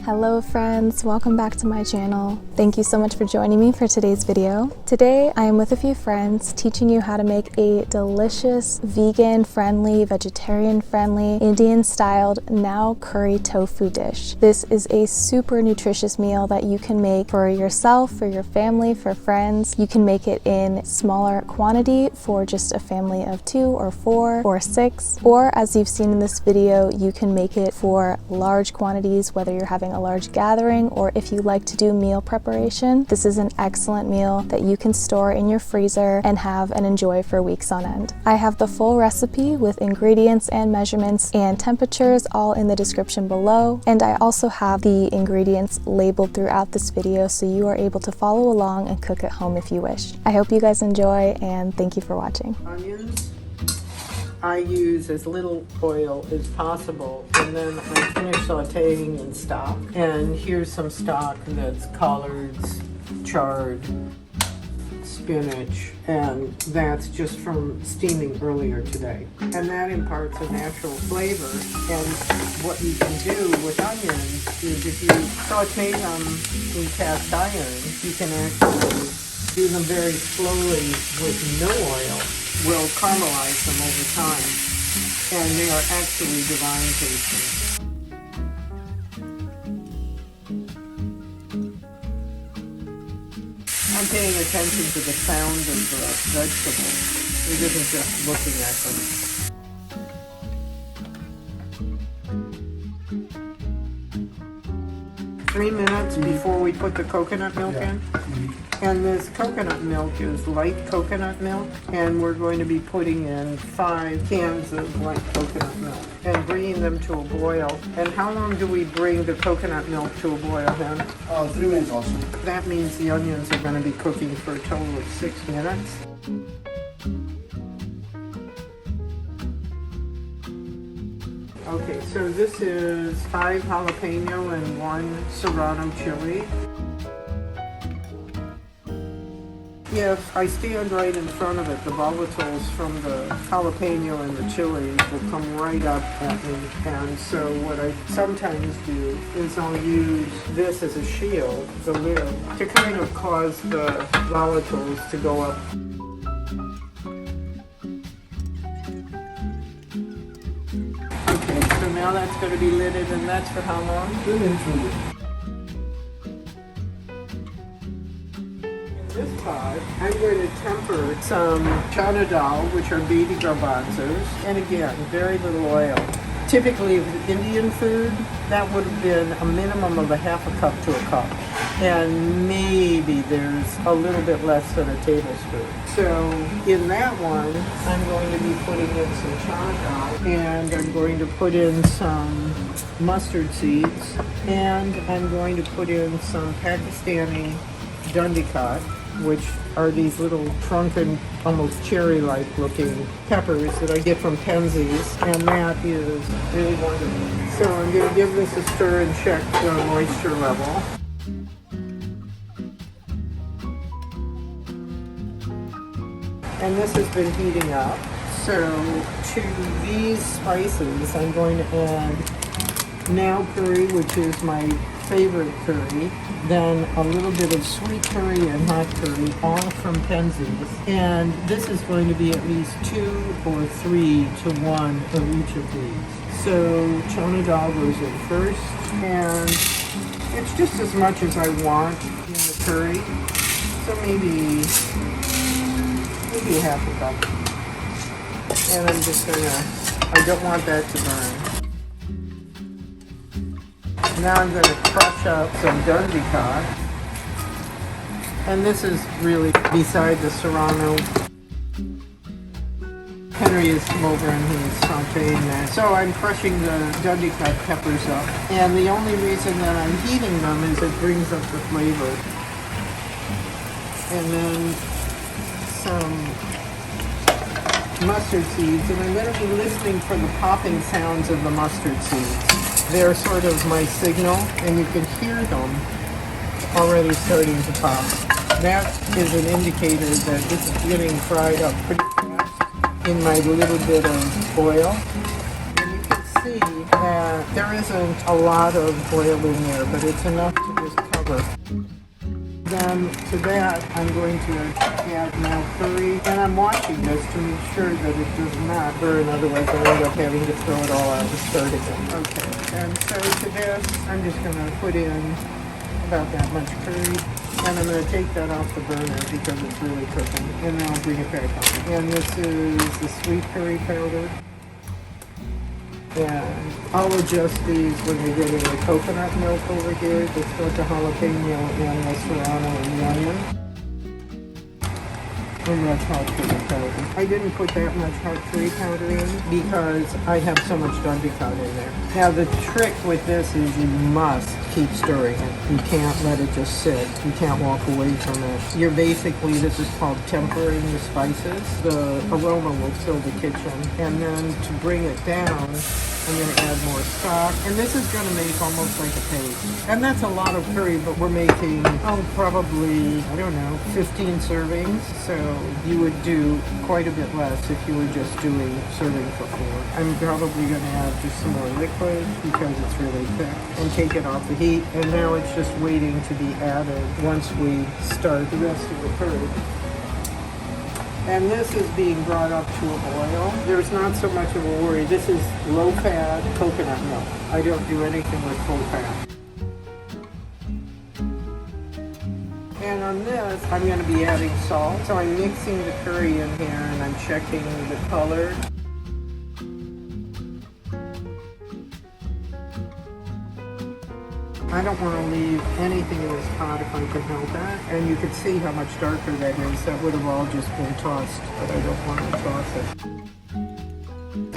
Hello friends, welcome back to my channel. Thank you so much for joining me for today's video. Today I am with a few friends teaching you how to make a delicious vegan-friendly, vegetarian-friendly, Indian-styled now curry tofu dish. This is a super nutritious meal that you can make for yourself, for your family, for friends. You can make it in smaller quantity for just a family of 2 or 4 or 6, or as you've seen in this video, you can make it for large quantities, whether you're having a large gathering or if you like to do meal preparation. This is an excellent meal that you can store in your freezer and have and enjoy for weeks on end. I have the full recipe with ingredients and measurements and temperatures all in the description below, and I also have the ingredients labeled throughout this video so you are able to follow along and cook at home if you wish. I hope you guys enjoy and thank you for watching. Onions, I use as little oil as possible, and then I finish sauteing in stock. And here's some stock that's collards, chard, spinach, and that's just from steaming earlier today. And that imparts a natural flavor. And what you can do with onions is if you saute them in cast iron, you can actually do them very slowly with no oil. Will caramelize them over time, and they are actually divine tasting. I'm paying attention to the sound of the vegetables. It isn't just looking at them. 3 minutes before we put the coconut milk in. And this coconut milk is light coconut milk, and we're going to be putting in 5 cans of light coconut milk and bringing them to a boil. And how long do we bring the coconut milk to a boil then? 3 minutes also. That means the onions are going to be cooking for a total of 6 minutes. Okay, so this is 5 jalapeno and 1 serrano chili. If I stand right in front of it, the volatiles from the jalapeno and the chilies will come right up at me. And so what I sometimes do is I'll use this as a shield, the lid, to kind of cause the volatiles to go up. Okay, so now that's going to be lidded, and that's for how long? 2 minutes. This pot, I'm going to temper some Chana Dal, which are baby garbanzos, and again, very little oil. Typically with Indian food, that would have been a minimum of ½ cup to a cup, and maybe there's a little bit less than a tablespoon. So in that one, I'm going to be putting in some Chana Dal, and I'm going to put in some mustard seeds, and I'm going to put in some Pakistani Dundicut, which are these little shrunken, almost cherry-like looking peppers that I get from Penzey's, and that is really wonderful. So I'm going to give this a stir and check the moisture level. And this has been heating up. So to these spices, I'm going to add now curry, which is my favorite curry, then a little bit of sweet curry and hot curry, all from Penzey's. And this is going to be at least 2 or 3 to 1 of each of these. So Chana Dal goes in first, and it's just as much as I want in the curry. So maybe ½ cup. And I'm just I don't want that to burn. Now I'm going to crush up some Dundicut, and this is really beside the serrano. Henry is over and he's sauteing that. So I'm crushing the Dundicut peppers up, and the only reason that I'm heating them is it brings up the flavor. And then some mustard seeds, and I'm going to be listening for the popping sounds of the mustard seeds. They're sort of my signal, and you can hear them already starting to pop. That is an indicator that this is getting fried up pretty fast in my little bit of oil. And you can see that that there isn't a lot of oil in there, but it's enough to just cover. Then to that, I'm going to add now curry, and I'm watching this to make sure that it does not burn, otherwise I'll end up having to throw it all out and start again. Okay, and so to this, I'm just going to put in about that much curry, and I'm going to take that off the burner because it's really cooking, and then I'll bring it back on. And this is the sweet curry powder. And I'll adjust these when we get in the coconut milk over here. It's got the jalapeno and the serrano and the onion. And that's hot chili powder. I didn't put that much hot chili powder in because I have so much Dundicut in there. Now the trick with this is you must keep stirring it. You can't let it just sit. You can't walk away from it. You're basically, this is called tempering the spices. The aroma will fill the kitchen. And then to bring it down, I'm going to add more stock. And this is going to make almost like a paste. And that's a lot of curry, but we're making, probably, 15 servings. So you would do quite a bit less if you were just doing serving for 4. I'm probably going to add just some more liquid because it's really thick and take it off the heat. And now it's just waiting to be added once we start the rest of the curry. And this is being brought up to a boil. There's not so much of a worry. This is low-fat coconut milk. I don't do anything with full fat. And on this, I'm going to be adding salt. So I'm mixing the curry in here and I'm checking the color. I don't want to leave anything in this pot if I can help it. And you can see how much darker that is. That would have all just been tossed, but I don't want to toss it.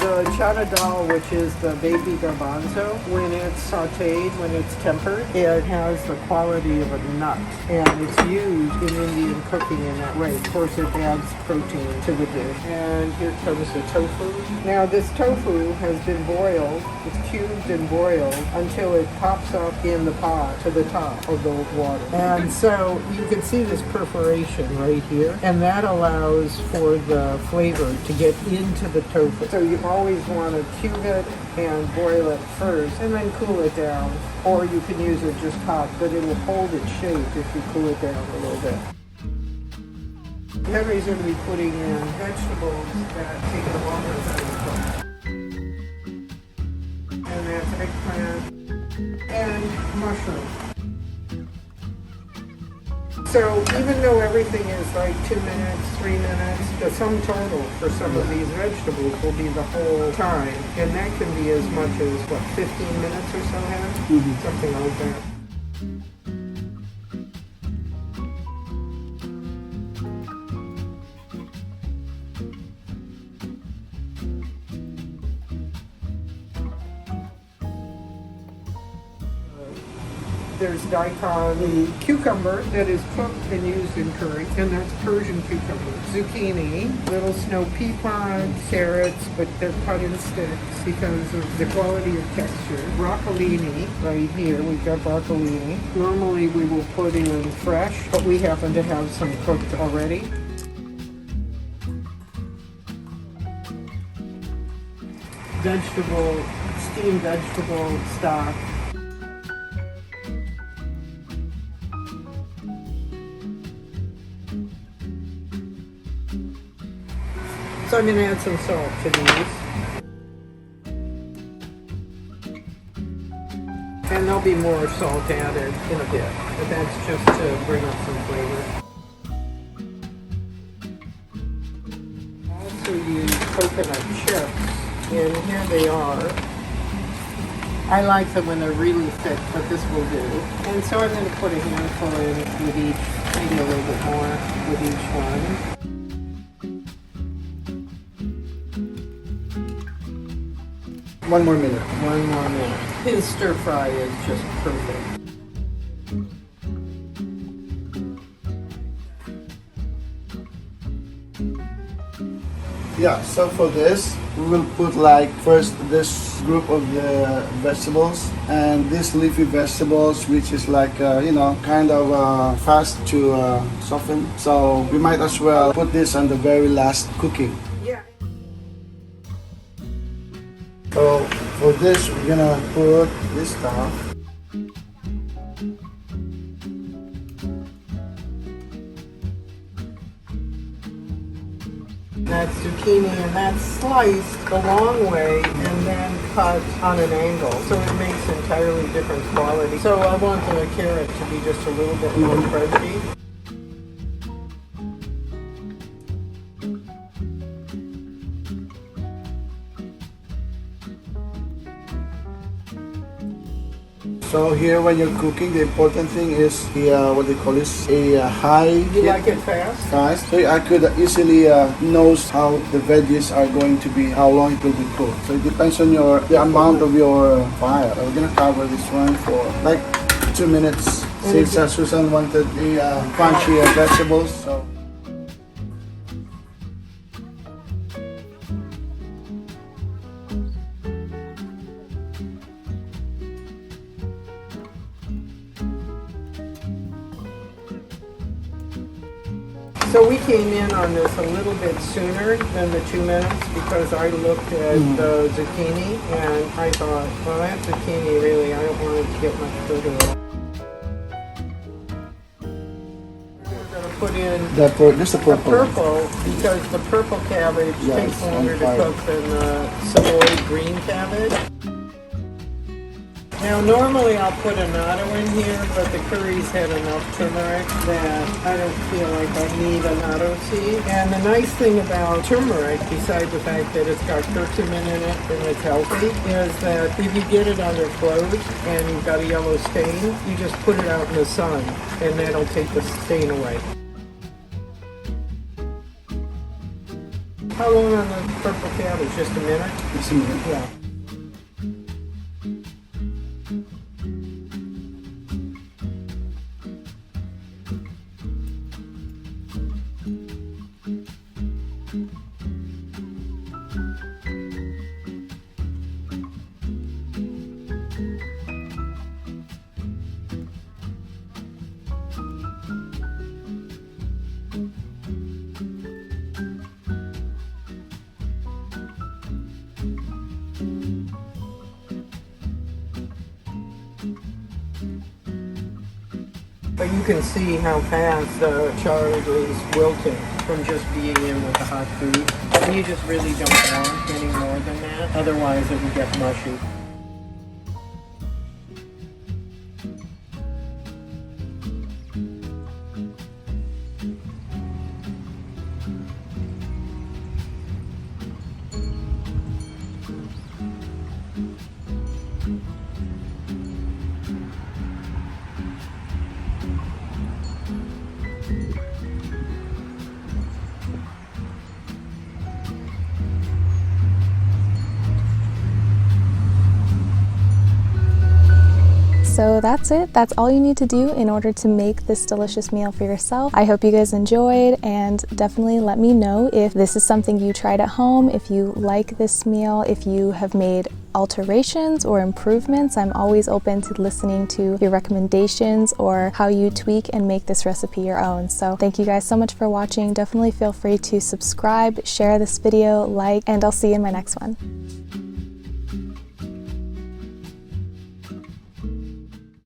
The Chana Dal, which is the baby garbanzo, when it's sauteed, when it's tempered, it has the quality of a nut. And it's used in Indian cooking in that way. Of course, it adds protein to the dish. And here comes the tofu. Now, this tofu has been boiled, it's cubed and boiled until it pops up in the pot to the top of the water. And so you can see this perforation right here. And that allows for the flavor to get into the tofu. So you always want to cube it and boil it first and then cool it down, or you can use it just hot, but it will hold its shape if you cool it down a little bit. Henry's going to be putting in vegetables that take a longer time to cook. And that's eggplant and mushroom. So even though everything is like 2 minutes, 3 minutes, the sum total for some of these vegetables will be the whole time. And that can be as much as, 15 minutes or so, Hen? Something like that. There's Daikon, the cucumber that is cooked and used in curry, and that's Persian cucumber. Zucchini, little snow pea pods, carrots, but they're cut in sticks because of the quality of texture. Broccolini, right here, we've got broccolini. Normally we will put in fresh, but we happen to have some cooked already. Vegetable, steamed vegetable stock. So I'm going to add some salt to these. And there'll be more salt added in a bit, but that's just to bring up some flavor. Also use coconut chips, and here they are. I like them when they're really thick, but this will do. And so I'm going to put a handful in with each, maybe a little bit more with each one. One more minute. One more minute. His stir fry is just perfect. Yeah, so for this, we will put first this group of the vegetables and these leafy vegetables, which is kind of fast to soften. So we might as well put this on the very last cooking. Yeah. So for this, we're gonna put this stuff. That's zucchini, and that's sliced the long way and then cut on an angle, so it makes entirely different quality. So I want the carrot to be just a little bit more crunchy. So here, when you're cooking, the important thing is the what they call this, a high. You like it fast? Fast. So I could easily knows how the veggies are going to be, how long it will be cooked. So it depends on the amount of your fire. So we're gonna cover this one for like 2 minutes. Since Susan wanted the crunchy vegetables, so. So we came in on this a little bit sooner than the 2 minutes because I looked at the zucchini and I thought, well, that zucchini really, I don't want it to get much food at all. We're going to put in Just the purple. purple because the purple cabbage takes longer to cook than the Savoy green cabbage. Now normally I'll put a natto in here, but the curry's had enough turmeric that I don't feel like I need a natto seed. And the nice thing about turmeric, besides the fact that it's got curcumin in it and it's healthy, is that if you get it on your clothes and you've got a yellow stain, you just put it out in the sun and that'll take the stain away. How long on the purple cabbage? Just a minute? Just a minute. Yeah. But you can see how fast the chard is wilting from just being in with the hot food. And you just really don't want any more than that, otherwise it will get mushy. So that's it. That's all you need to do in order to make this delicious meal for yourself. I hope you guys enjoyed, and definitely let me know if this is something you tried at home, if you like this meal, if you have made alterations or improvements. I'm always open to listening to your recommendations or how you tweak and make this recipe your own. So thank you guys so much for watching. Definitely feel free to subscribe, share this video, like, and I'll see you in my next one.